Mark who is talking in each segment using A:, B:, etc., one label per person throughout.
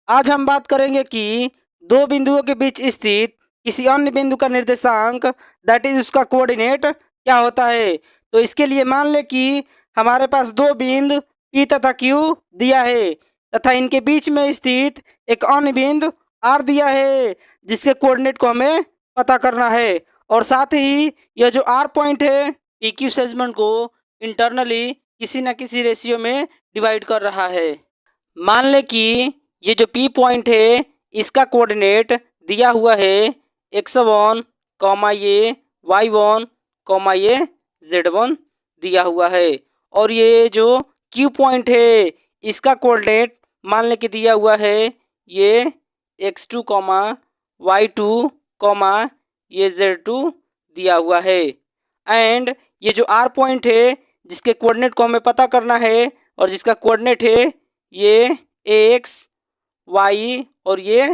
A: आज हम बात करेंगे कि दो बिंदुओं के बीच स्थित किसी अन्य बिंदु का निर्देशांक दैट इज उसका कोऑर्डिनेट क्या होता है। तो इसके लिए मान ले कि हमारे पास दो बिंदु P तथा Q दिया है तथा इनके बीच में स्थित एक अन्य बिंदु R दिया है जिसके कोऑर्डिनेट को हमें पता करना है। और साथ ही यह जो R पॉइंट है PQ सेगमेंट को इंटरनली किसी न किसी रेशियो में डिवाइड कर रहा है। मान ले कि ये जो P पॉइंट है इसका कोऑर्डिनेट दिया हुआ है x1 कॉमा ये y1 कॉमा ये z1 दिया हुआ है। और ये जो Q पॉइंट है इसका कोऑर्डिनेट मान ले कि दिया हुआ है ये x2 कॉमा y2 कॉमा ये z2 दिया हुआ है। एंड ये जो R पॉइंट है जिसके कोऑर्डिनेट को हमें पता करना है और जिसका कोऑर्डिनेट है ये एक्स वाई और ये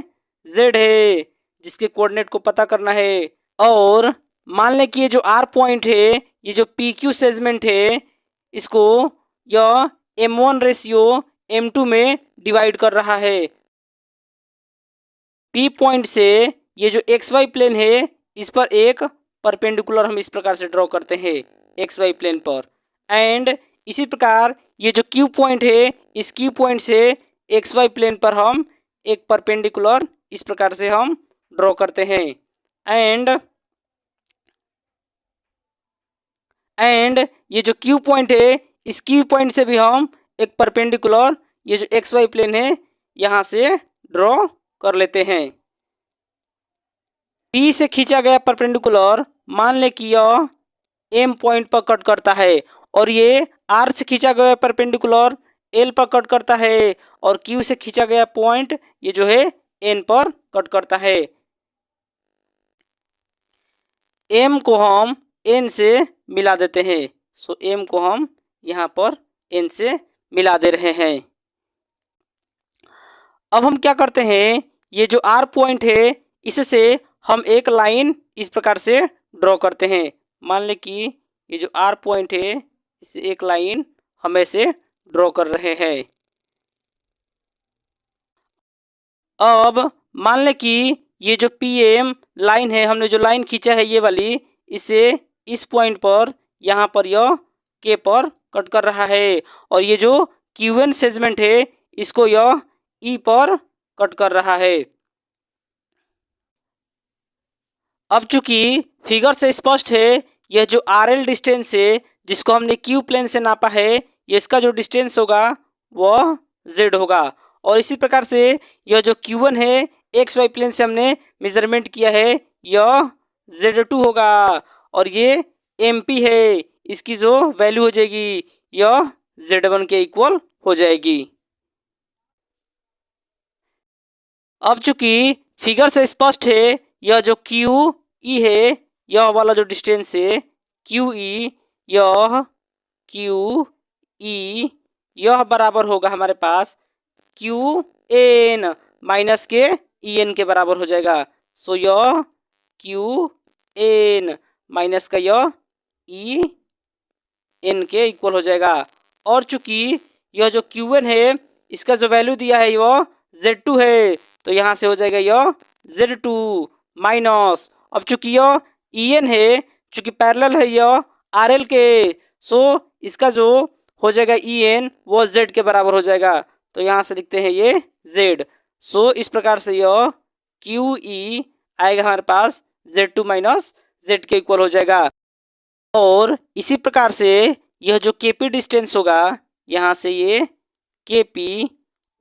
A: जेड है जिसके कोऑर्डिनेट को पता करना है। और मान लें कि ये जो आर पॉइंट है ये जो पी क्यू सेगमेंट है इसको यह m1 रेशियो m2 में डिवाइड कर रहा है। पी पॉइंट से ये जो एक्स वाई प्लेन है इस पर एक परपेंडिकुलर हम इस प्रकार से ड्रॉ करते हैं एक्स वाई प्लेन पर। एंड इसी प्रकार ये जो क्यू पॉइंट है इस क्यू पॉइंट से एक्स वाई प्लेन पर हम एक परपेंडिकुलर इस प्रकार से हम ड्रॉ करते हैं। एंड ये जो क्यू पॉइंट है इस क्यू पॉइंट से भी हम एक परपेंडिकुलर ये जो एक्स वाई प्लेन है यहाँ से ड्रॉ कर लेते हैं। P से खींचा गया परपेंडिकुलर मान ले कि यह M पॉइंट पर कट करता है और ये R से खींचा गया परपेंडिकुलर L पर कट करता है और Q से खींचा गया पॉइंट ये जो है N पर कट करता है। M को हम N से मिला देते हैं। सो M को हम यहाँ पर N से मिला दे रहे हैं। अब हम क्या करते हैं ये जो R पॉइंट है इससे हम एक लाइन इस प्रकार से ड्रॉ करते हैं। मान ले कि ये जो R पॉइंट है इससे एक लाइन हम ऐसे ड्रॉ कर रहे हैं। अब मान ले कि ये जो PM लाइन है हमने जो लाइन खींचा है ये वाली इसे इस पॉइंट पर यहाँ पर यह K पर कट कर रहा है और ये जो QN सेगमेंट है इसको यह E पर कट कर रहा है। अब चूंकि फिगर से स्पष्ट है यह जो RL डिस्टेंस है जिसको हमने Q प्लेन से नापा है ये इसका जो डिस्टेंस होगा वह Z होगा। और इसी प्रकार से यह जो Q1 है XY प्लेन से हमने मेजरमेंट किया है यह Z2 होगा। और ये MP है इसकी जो वैल्यू हो जाएगी यह Z1 के इक्वल हो जाएगी। अब चूंकि फिगर से स्पष्ट है यह जो QE है यह वाला जो डिस्टेंस है QE यह QE यह बराबर होगा हमारे पास QN माइनस के EN के बराबर हो जाएगा। सो यह QN माइनस का यह EN के इक्वल हो जाएगा। और चूंकि यह जो QN है इसका जो वैल्यू दिया है वह Z2 है तो यहाँ से हो जाएगा यह Z2 माइनस। अब चूंकि यह EN है चूंकि पैरेलल है यह RL के सो इसका जो हो जाएगा EN वो Z के बराबर हो जाएगा तो यहाँ से लिखते हैं ये Z। सो इस प्रकार से यह QE आएगा हमारे पास Z2 माइनस Z के इक्वल हो जाएगा। और इसी प्रकार से यह जो KP डिस्टेंस होगा यहाँ से ये KP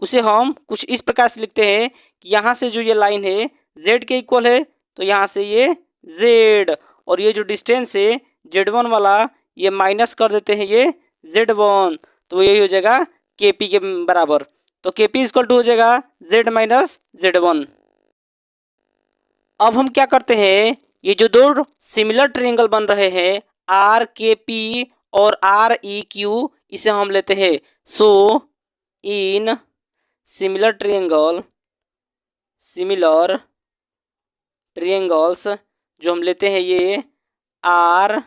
A: उसे हम कुछ इस प्रकार से लिखते हैं कि यहाँ से जो ये लाइन है Z के इक्वल है तो यहाँ से ये Z और ये जो डिस्टेंस है Z1 वाला ये माइनस कर देते हैं ये Z1 तो यही हो जाएगा KP के बराबर। तो KP इक्वल टू हो जाएगा Z माइनस Z1। अब हम क्या करते हैं ये जो दो सिमिलर ट्रायंगल बन रहे हैं RKP और REQ इसे हम लेते हैं। सो इन सिमिलर ट्रायंगल्स जो हम लेते हैं ये RKP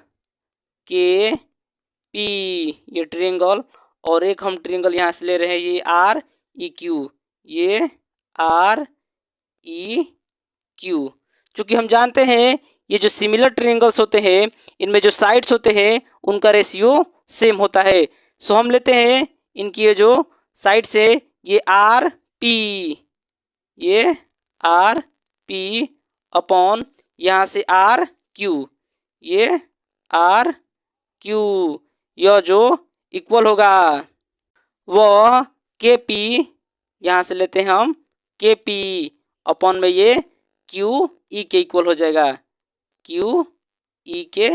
A: ये ट्रायंगल और एक हम ट्रायंगल यहाँ से ले रहे हैं ये REQ ये आर ई क्यू। चूंकि हम जानते हैं ये जो सिमिलर ट्रायंगल्स होते हैं इनमें जो साइड्स होते हैं उनका रेशियो सेम होता है। सो हम लेते हैं इनकी ये जो साइड्स है ये आर पी, ये आर पी अपॉन यहाँ से आर क्यू, ये आर क्यू, यह जो इक्वल होगा वह के पी, यहाँ से लेते हैं हम के पी अपॉन में ये क्यू ई के इक्वल हो जाएगा, क्यू ई के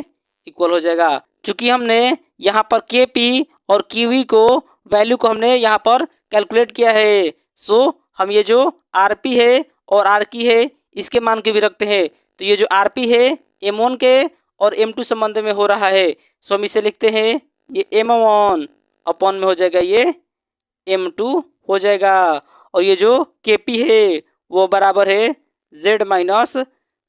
A: इक्वल हो जाएगा। चूंकि हमने यहाँ पर के पी और क्यू ई को वैल्यू को हमने यहाँ पर कैलकुलेट किया है, सो हम ये जो आर पी है और आर की है इसके मान के भी रखते हैं। तो ये जो आर पी है M1 के और M2 संबंध में हो रहा है, सो हम इसे लिखते हैं ये M1 अपॉन में हो जाएगा ये M2 हो जाएगा। और ये जो KP है वो बराबर है Z माइनस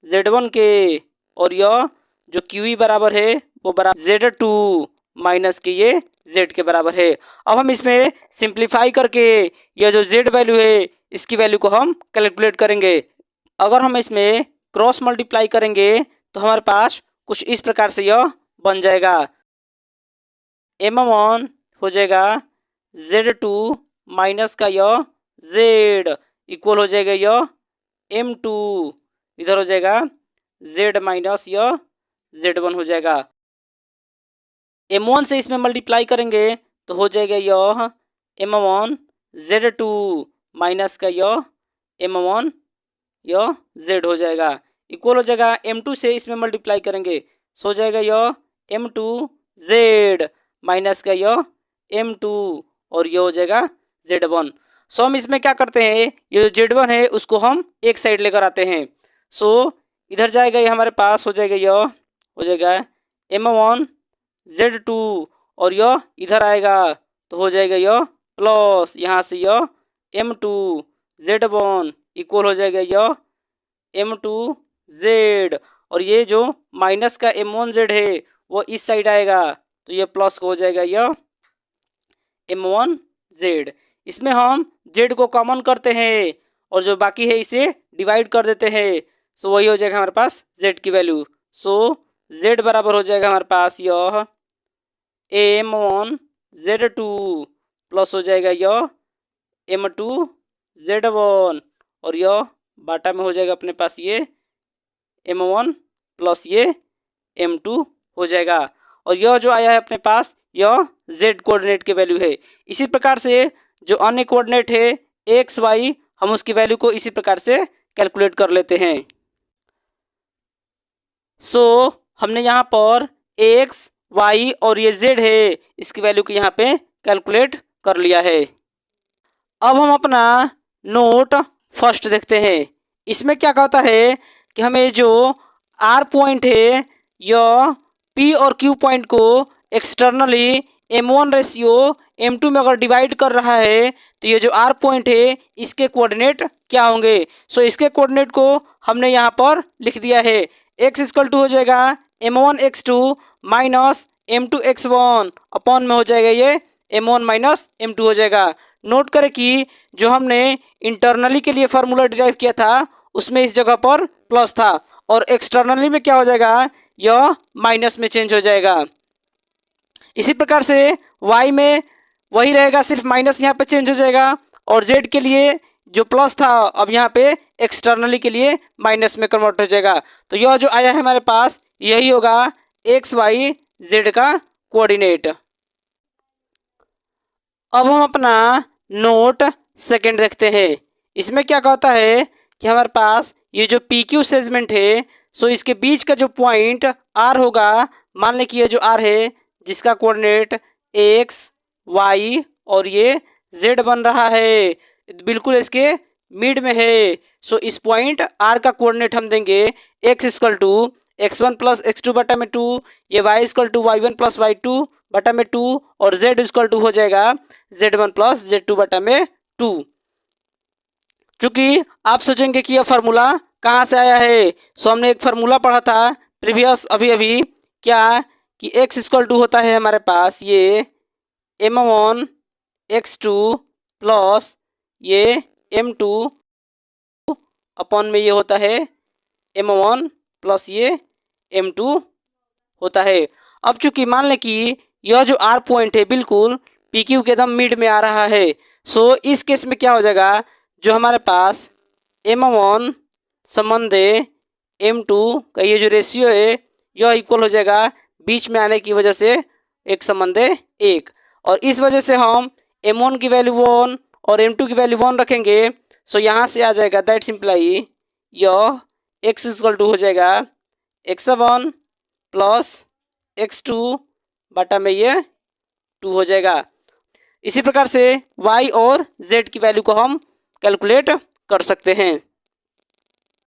A: Z1 के, और यह जो QE बराबर है वो बराबर Z2 माइनस के ये Z के बराबर है। अब हम इसमें सिंप्लीफाई करके यह जो Z वैल्यू है इसकी वैल्यू को हम कैलकुलेट करेंगे। अगर हम इसमें क्रॉस मल्टीप्लाई करेंगे तो हमारे पास कुछ इस प्रकार से यह बन जाएगा, M1 हो जाएगा Z2 माइनस का यह Z इक्वल हो जाएगा यह M2, इधर हो जाएगा Z माइनस यह Z1 हो जाएगा। M1 से इसमें मल्टीप्लाई करेंगे तो हो जाएगा यह M1 Z2 माइनस का यह M1 यह Z हो जाएगा, इक्वल हो जाएगा M2 से इसमें मल्टीप्लाई करेंगे सो जाएगा यह M2 Z माइनस का यह M2 और यह हो जाएगा Z1। सो हम इसमें क्या करते हैं, ये जो Z1 है उसको हम एक साइड लेकर आते हैं। सो इधर जाएगा ये हमारे पास हो जाएगा यह हो जाएगा M1 Z2 और यह इधर आएगा तो हो जाएगा यह प्लस यहाँ से यह M2 Z1 इक्वल हो जाएगा यह M2 Z, और ये जो माइनस का M1 Z है वो इस साइड आएगा तो ये प्लस हो जाएगा यह M1 Z। इसमें हम Z को कॉमन करते हैं और जो बाकी है इसे डिवाइड कर देते हैं, सो वही हो जाएगा हमारे पास Z की वैल्यू। सो Z बराबर हो जाएगा हमारे पास यह M1 Z2 प्लस हो जाएगा यह M2 Z1 और यह बाटा में हो जाएगा अपने पास ये M1 प्लस ये M2 हो जाएगा। और यह जो आया है अपने पास यह Z कोऑर्डिनेट की वैल्यू है। इसी प्रकार से जो अन्य कोऑर्डिनेट है एक्स वाई हम उसकी वैल्यू को इसी प्रकार से कैलकुलेट कर लेते हैं। सो हमने यहाँ पर एक्स वाई और ये Z है इसकी वैल्यू को यहाँ पे कैलकुलेट कर लिया है। अब हम अपना नोट फर्स्ट देखते हैं। इसमें क्या कहता है कि हमें जो R पॉइंट है यह P और Q पॉइंट को एक्सटर्नली M1 रेशियो M2 में अगर डिवाइड कर रहा है तो ये जो R पॉइंट है इसके कोऑर्डिनेट क्या होंगे। सो इसके कोऑर्डिनेट को हमने यहाँ पर लिख दिया है, x इक्वल टू हो जाएगा M1 x2 minus M2 x1 upon में हो जाएगा ये M1 माइनस M2 हो जाएगा। नोट करें कि जो हमने इंटरनली के लिए फार्मूला डिराइव किया था उसमें इस जगह पर प्लस था और एक्सटर्नली में क्या हो जाएगा यह माइनस में चेंज हो जाएगा। इसी प्रकार से y में वही रहेगा, सिर्फ माइनस यहाँ पे चेंज हो जाएगा और z के लिए जो प्लस था अब यहाँ पे एक्सटर्नली के लिए माइनस में कन्वर्ट हो जाएगा। तो यह जो आया है हमारे पास यही होगा एक्स वाई जेड का कोऑर्डिनेट। अब हम अपना नोट सेकंड देखते हैं। इसमें क्या कहता है कि हमारे पास ये जो पी क्यू सेगमेंट है सो इसके बीच का जो पॉइंट आर होगा, मान लें कि ये जो आर है जिसका कोऑर्डिनेट एक्स वाई और ये जेड बन रहा है, बिल्कुल इसके मिड में है। सो इस पॉइंट आर का कोऑर्डिनेट हम देंगे x equal to x1 plus x2 बटा में 2, ये y equal to y1 plus y2 बटा में 2 और z इक्वल टू हो जाएगा z1 प्लस z2 बटा में 2। चूंकि आप सोचेंगे कि यह फार्मूला कहाँ से आया है, सो हमने एक फार्मूला पढ़ा था प्रीवियस अभी क्या कि x इक्वल टू होता है हमारे पास ये m1 x2 प्लस ये m2 अपॉन में ये होता है m1 प्लस ये m2 होता है। अब चूंकि मान लें कि यह जो r पॉइंट है बिल्कुल PQ के एकदम मिड में आ रहा है, सो इस केस में क्या हो जाएगा, जो हमारे पास m1 संबंधे m2 का ये जो रेशियो है यह इक्वल हो जाएगा बीच में आने की वजह से एक संबंधे 1, और इस वजह से हम m1 की वैल्यू 1 और m2 की वैल्यू 1 रखेंगे। सो यहाँ से आ जाएगा दैट सिंप्लाई यह x इक्वल टू हो जाएगा x1 प्लस x2 बटा में ये 2 हो जाएगा। इसी प्रकार से y और z की वैल्यू को हम कैलकुलेट कर सकते हैं।